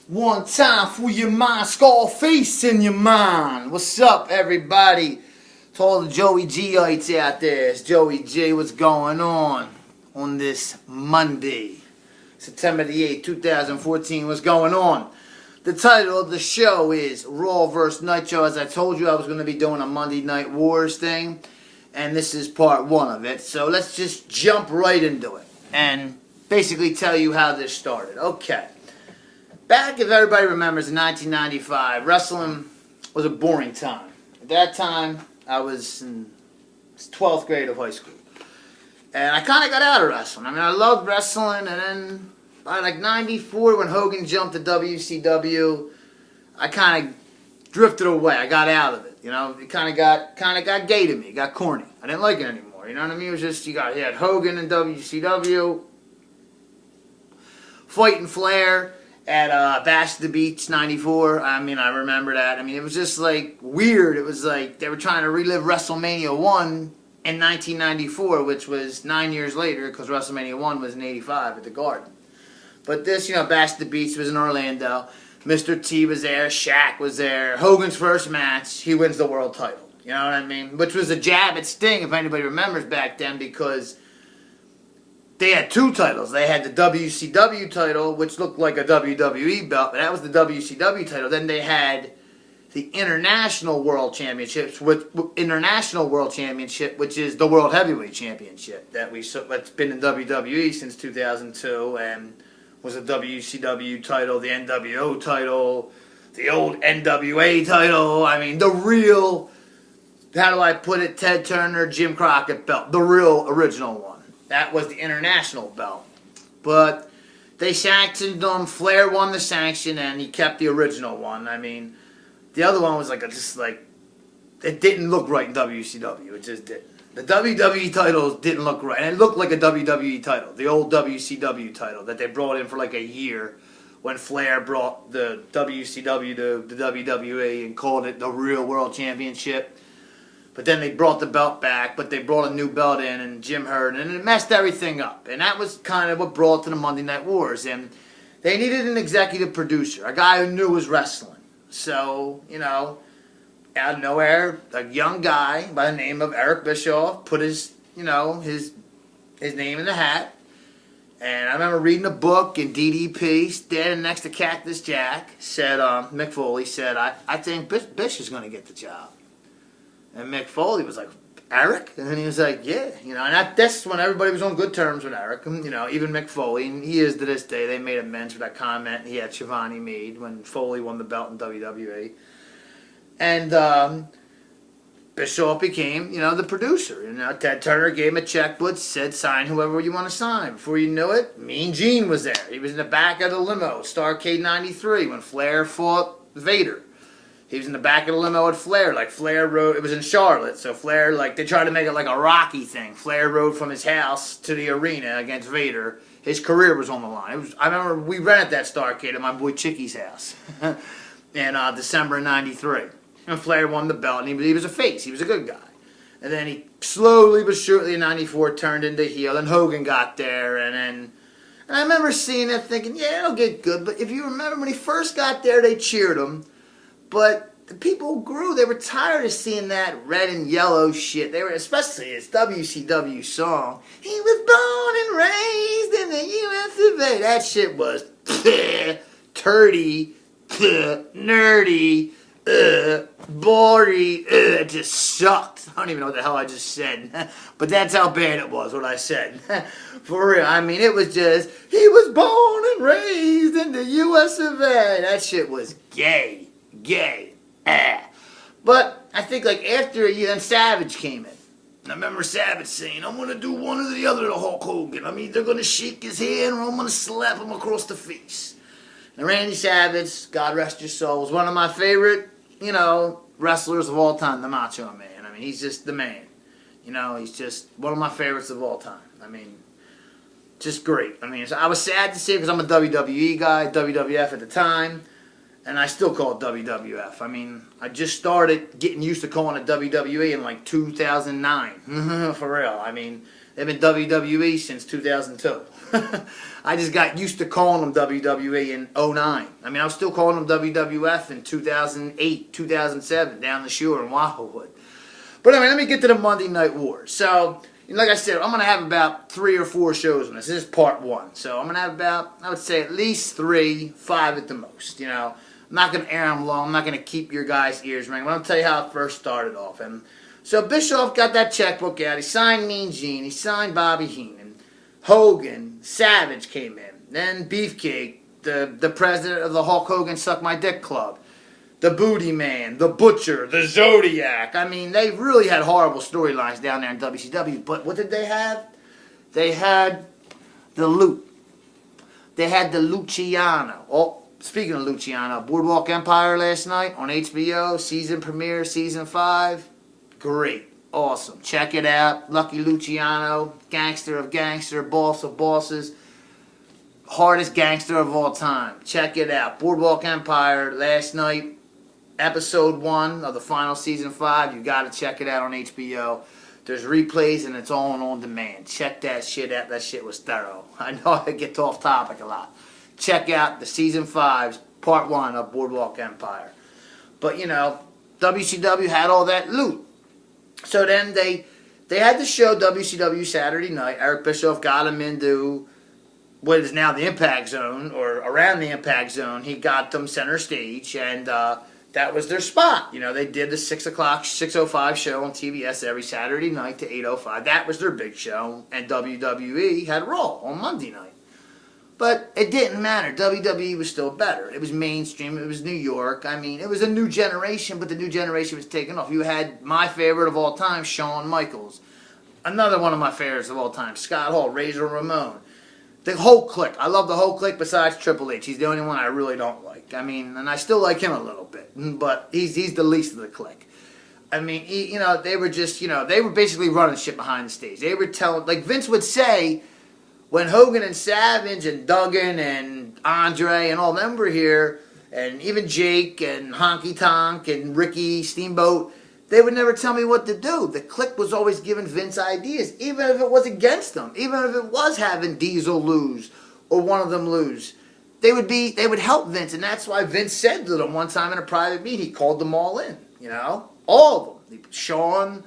One time for your mind, Scarface in your mind. What's up, everybody? To all the Joey G-ites out there, it's Joey G. What's going on this Monday, September the 8th, 2014? What's going on? The title of the show is Raw vs. Nitro. As I told you, I was going to be doing a Monday Night Wars thing, and this is part one of it. So let's just jump right into it and basically tell you how this started. Okay. Back, if everybody remembers, in 1995, wrestling was a boring time. At that time, I was in 12th grade of high school. And I kind of got out of wrestling. I mean, I loved wrestling, and then by like 94, when Hogan jumped to WCW, I kind of drifted away. I got out of it. You know, it kind of got gay to me. It got corny. I didn't like it anymore. You know what I mean? It was just, you had Hogan in WCW, fighting Flair at Bash the Beach 94. I mean, I remember that. I mean, it was just like weird. It was like they were trying to relive WrestleMania 1 in 1994, which was 9 years later, because WrestleMania 1 was in 85 at the Garden. But this, Bash the Beach was in Orlando. Mr. T was there. Shaq was there. Hogan's first match, he wins the world title. You know what I mean? Which was a jab at Sting, if anybody remembers back then, because they had two titles. They had the WCW title, which looked like a WWE belt, but that was the WCW title. Then they had the International World Championship, which is the World Heavyweight Championship that's been in WWE since 2002, and was a WCW title, the NWO title, the old NWA title. I mean, the real, how do I put it, Ted Turner, Jim Crockett belt, the real original one. That was the international belt. But they sanctioned them. Flair won the sanction, and he kept the original one. I mean, the other one was it didn't look right in WCW. It just didn't. The WWE titles didn't look right. And it looked like a WWE title, the old WCW title that they brought in for like a year when Flair brought the WCW to the WWE and called it the Real World Championship. But then they brought the belt back, but they brought a new belt in, and Jim Herd, and it messed everything up. And that was kind of what brought to the Monday Night Wars. And they needed an executive producer, a guy who knew his wrestling. So, out of nowhere, a young guy by the name of Eric Bischoff put his name in the hat. And I remember reading a book, and DDP, standing next to Cactus Jack, said, Mick Foley said, I think Bish is going to get the job. And Mick Foley was like, Eric? And then he was like, yeah. And that's when everybody was on good terms with Eric. Even Mick Foley, and he is to this day. They made amends for that comment he had Shivani made when Foley won the belt in WWE. And Bischoff became, the producer. Ted Turner gave him a checkbook, said, sign whoever you want to sign. Before you knew it, Mean Gene was there. He was in the back of the limo, Starrcade 93, when Flair fought Vader. He was in the back of the limo with Flair. Like, Flair rode, it was in Charlotte, so Flair, they tried to make it like a Rocky thing. Flair rode from his house to the arena against Vader. His career was on the line. I remember we rented that Starrcade at my boy Chicky's house in December of 93. And Flair won the belt, and he was a face. He was a good guy. And then he slowly but surely in 94 turned into heel, and Hogan got there, and I remember seeing it thinking, yeah, it'll get good. But if you remember, when he first got there, they cheered him. But the people grew. They were tired of seeing that red and yellow shit. They were, especially his WCW song. He was born and raised in the U.S. of A. That shit was turdy, nerdy, boring. It just sucked. I don't even know what the hell I just said. But that's how bad it was, what I said. For real. I mean, it was just, he was born and raised in the U.S. of A. That shit was gay. But I think after a year, then Savage came in. And I remember Savage saying, I'm going to do one or the other to Hulk Hogan. I'm either going to shake his hand or I'm going to slap him across the face. And Randy Savage, God rest your soul, was one of my favorite, wrestlers of all time, the Macho Man. I mean, he's just the man. He's just one of my favorites of all time. I mean, just great. I mean, I was sad to see it because I'm a WWE guy, WWF at the time. And I still call it WWF. I mean, I just started getting used to calling it WWE in 2009. For real. I mean, They've been WWE since 2002. I just got used to calling them WWE in '09. I mean, I was still calling them WWF in 2008, 2007, down the shore in Wildwood. But anyway, let me get to the Monday Night Wars. So, like I said, I'm going to have about 3 or 4 shows on this. This is part 1. So I'm going to have about, I would say, at least 3, 5 at the most. You know, I'm not going to air them long. I'm not going to keep your guys' ears ringing. I'm going to tell you how it first started off. And so Bischoff got that checkbook out. He signed Mean Gene. He signed Bobby Heenan. Hogan, Savage came in. Then Beefcake, the president of the Hulk Hogan Suck My Dick Club. The Booty Man, the Butcher, the Zodiac. I mean, they really had horrible storylines down there in WCW. But what did they have? They had the Loot. They had the Luciano. Oh, speaking of Luciano, Boardwalk Empire last night on HBO, season premiere, season 5. Great. Awesome. Check it out. Lucky Luciano, gangster of gangster, boss of bosses. Hardest gangster of all time. Check it out. Boardwalk Empire last night. Episode 1 of the final season 5. You got to check it out on HBO. There's replays and it's all on demand. Check that shit out. That shit was thorough. I know I get off topic a lot. Check out the season 5's part 1 of Boardwalk Empire. But you know, WCW had all that loot. So then they had the show WCW Saturday night. Eric Bischoff got him into what is now the Impact Zone, or around the Impact Zone. He got them center stage, and that was their spot. You know, they did the 6 o'clock, 6:05 show on TBS every Saturday night to 8:05. That was their big show, and WWE had Raw on Monday night. But it didn't matter. WWE was still better. It was mainstream. It was New York. I mean, it was a new generation, but the new generation was taking off. You had my favorite of all time, Shawn Michaels. Another one of my favorites of all time, Scott Hall, Razor Ramon. The whole clique. I love the whole clique besides Triple H. He's the only one I really don't like. I mean, and I still like him a little bit, but he's the least of the clique. I mean, they were just, they were basically running shit behind the stage. They were telling, like Vince would say, when Hogan and Savage and Duggan and Andre and all them were here, and even Jake and Honky Tonk and Ricky Steamboat, they would never tell me what to do. The clique was always giving Vince ideas, even if it was against them, even if it was having Diesel lose or one of them lose. They would help Vince, and that's why Vince said to them one time in a private meeting, he called them all in, all of them. Shawn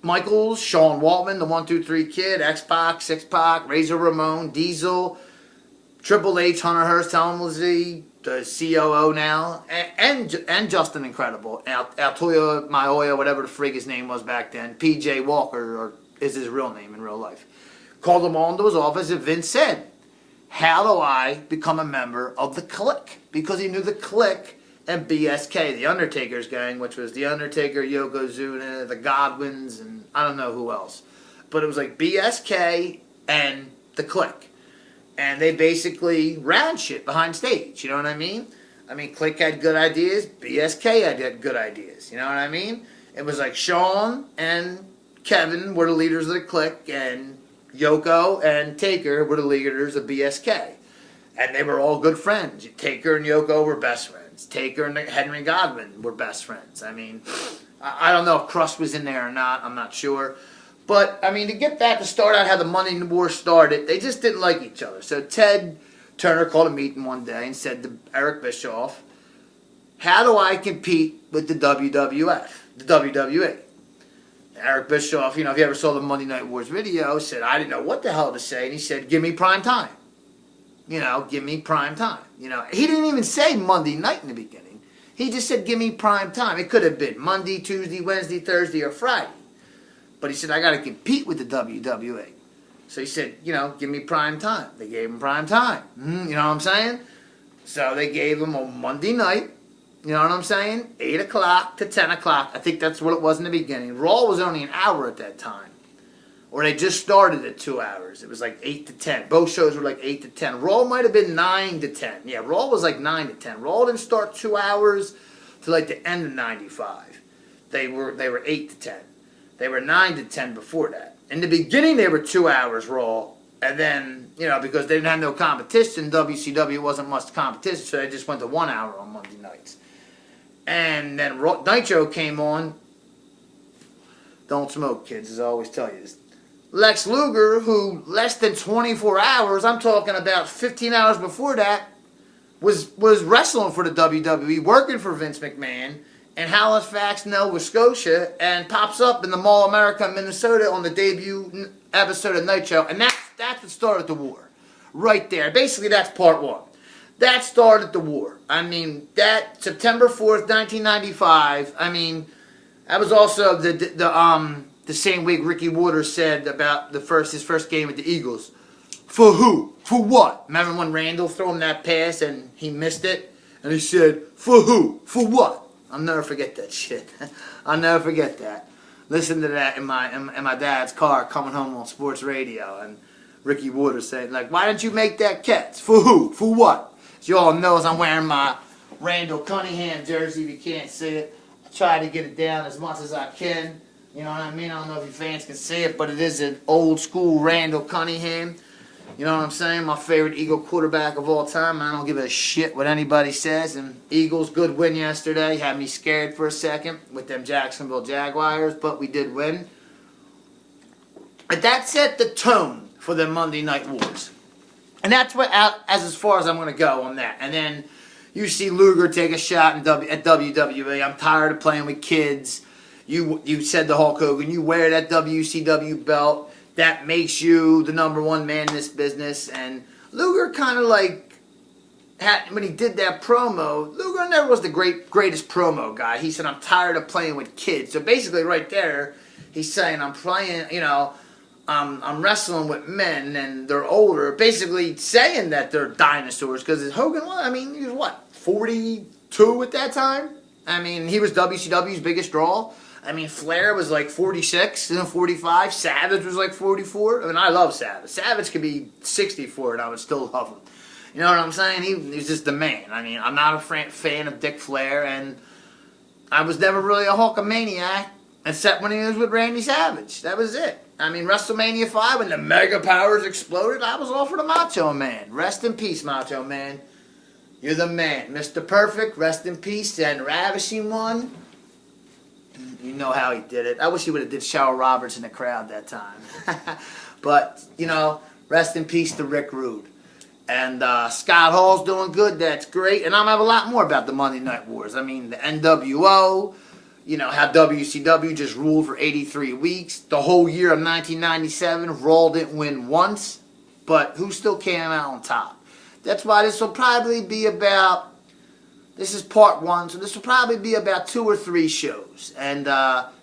Michaels, Sean Waltman, the 1, 2, 3 Kid, X-Pac, 6-Pac, Razor Ramon, Diesel, Triple H, Hunter Hearst Helmsley, the COO now, and Justin Incredible, Altoya Maioya, whatever the frig his name was back then, P.J. Walker, or is his real name in real life. Called them all into his office, and Vince said, how do I become a member of the clique? Because he knew the clique and BSK, the Undertaker's gang, which was the Undertaker, Yokozuna, the Godwins, and I don't know who else. But it was like BSK and the clique. And they basically ran shit behind stage, you know what I mean? I mean, Clique had good ideas, BSK had good ideas, you know what I mean? It was like Shawn and Kevin were the leaders of the clique, and Yoko and Taker were the leaders of BSK. And they were all good friends. Taker and Yoko were best friends. Taker and Henry Godwin were best friends. I mean, I don't know if Crust was in there or not. I'm not sure. But, I mean, to get back to start out how the Monday War started, they just didn't like each other. So Ted Turner called a meeting one day and said to Eric Bischoff, how do I compete with the WWF, the WWE? Eric Bischoff, if you ever saw the Monday Night Wars video, said, I didn't know what the hell to say. And he said, give me prime time. Give me prime time. He didn't even say Monday night in the beginning. He just said, give me prime time. It could have been Monday, Tuesday, Wednesday, Thursday, or Friday. But he said, I got to compete with the WWE. So he said, give me prime time. They gave him prime time. You know what I'm saying? So they gave him a Monday night. You know what I'm saying? 8 o'clock to 10 o'clock. I think that's what it was in the beginning. Raw was only an hour at that time. Or they just started at 2 hours. It was like 8 to 10. Both shows were like 8 to 10. Raw might have been 9 to 10. Yeah, Raw was like 9 to 10. Raw didn't start 2 hours to like the end of 95. They were 8 to 10. They were 9 to 10 before that. In the beginning, they were 2 hours Raw. And then, because they didn't have no competition, WCW wasn't much competition, so they just went to 1 hour on Monday nights. And then NITRO came on. Don't smoke, kids, as I always tell you. Lex Luger, who less than 24 hours, I'm talking about 15 hours before that, was wrestling for the WWE, working for Vince McMahon in Halifax, Nova Scotia, and pops up in the Mall of America, Minnesota on the debut episode of Nitro, and that's what started the war. Right there. Basically, that's part one. That started the war. I mean, that September 4th, 1995, I mean, that was also the same week Ricky Waters said about his first game with the Eagles. For who? For what? Remember when Randall threw him that pass and he missed it? And he said, for who? For what? I'll never forget that shit. I'll never forget that. Listen to that in my dad's car coming home on sports radio, and Ricky Waters saying, like, why didn't you make that catch? For who? For what? As you all know, I'm wearing my Randall Cunningham jersey. If you can't see it, I try to get it down as much as I can. You know what I mean? I don't know if you fans can see it, but it is an old school Randall Cunningham. You know what I'm saying? My favorite Eagle quarterback of all time. I don't give a shit what anybody says. And Eagles, good win yesterday. Had me scared for a second with them Jacksonville Jaguars, but we did win. But that set the tone for the Monday Night Wars. And that's what as far as I'm going to go on that. And then you see Luger take a shot at WWE. I'm tired of playing with kids. You said to Hulk Hogan, you wear that WCW belt. That makes you the number one man in this business. And Luger kind of like, when he did that promo, Luger never was the greatest promo guy. He said, I'm tired of playing with kids. So basically right there, he's saying, I'm playing, you know, I'm wrestling with men and they're older. Basically saying that they're dinosaurs. Because Hogan, I mean, he was what, 42 at that time? I mean, he was WCW's biggest draw. I mean, Flair was like 46, 45. Savage was like 44. I mean, I love Savage. Savage could be 64 and I would still love him. You know what I'm saying? He's just the man. I mean, I'm not a fan of Dick Flair, and I was never really a Hulkamaniac except when he was with Randy Savage. That was it. I mean, WrestleMania 5, when the Mega Powers exploded, I was all for the Macho Man. Rest in peace, Macho Man. You're the man. Mr. Perfect, rest in peace. And Ravishing One, you know how he did it. I wish he would have did Cheryl Roberts in the crowd that time. But, you know, rest in peace to Rick Rude. And Scott Hall's doing good. That's great. And I'm going to have a lot more about the Monday Night Wars. I mean, the NWO, you know, how WCW just ruled for 83 weeks. The whole year of 1997, Raw didn't win once. But who still came out on top? That's why this will probably be about... This is part one, so this will probably be about 2 or 3 shows. And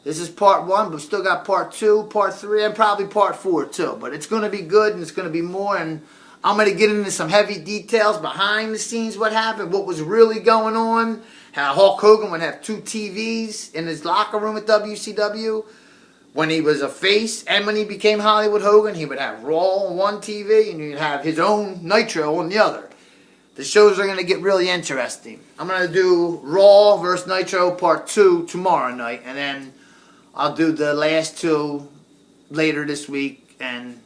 this is part one, but we still got part 2, part 3, and probably part 4 too. But it's going to be good, and it's going to be more. And I'm going to get into some heavy details behind the scenes, what happened, what was really going on, how Hulk Hogan would have 2 TVs in his locker room at WCW. When he was a face and when he became Hollywood Hogan, he would have Raw on one TV, and he'd have his own Nitro on the other. The shows are going to get really interesting. I'm going to do Raw vs. Nitro Part 2 tomorrow night. And then I'll do the last 2 later this week and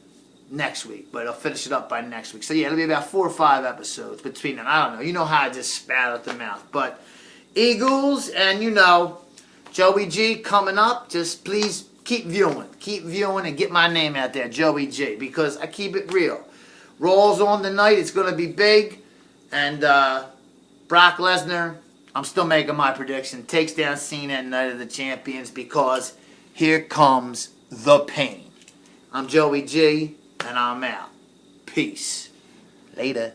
next week. But I'll finish it up by next week. So yeah, it'll be about 4 or 5 episodes between them. I don't know. You know how I just spat out the mouth. But Eagles and, you know, Joey G coming up. Just please keep viewing. Keep viewing and get my name out there, Joey G. Because I keep it real. Raw's on tonight. It's going to be big. And Brock Lesnar, I'm still making my prediction, takes down Cena at Night of the Champions, because here comes the pain. I'm Joey G, and I'm out. Peace. Later.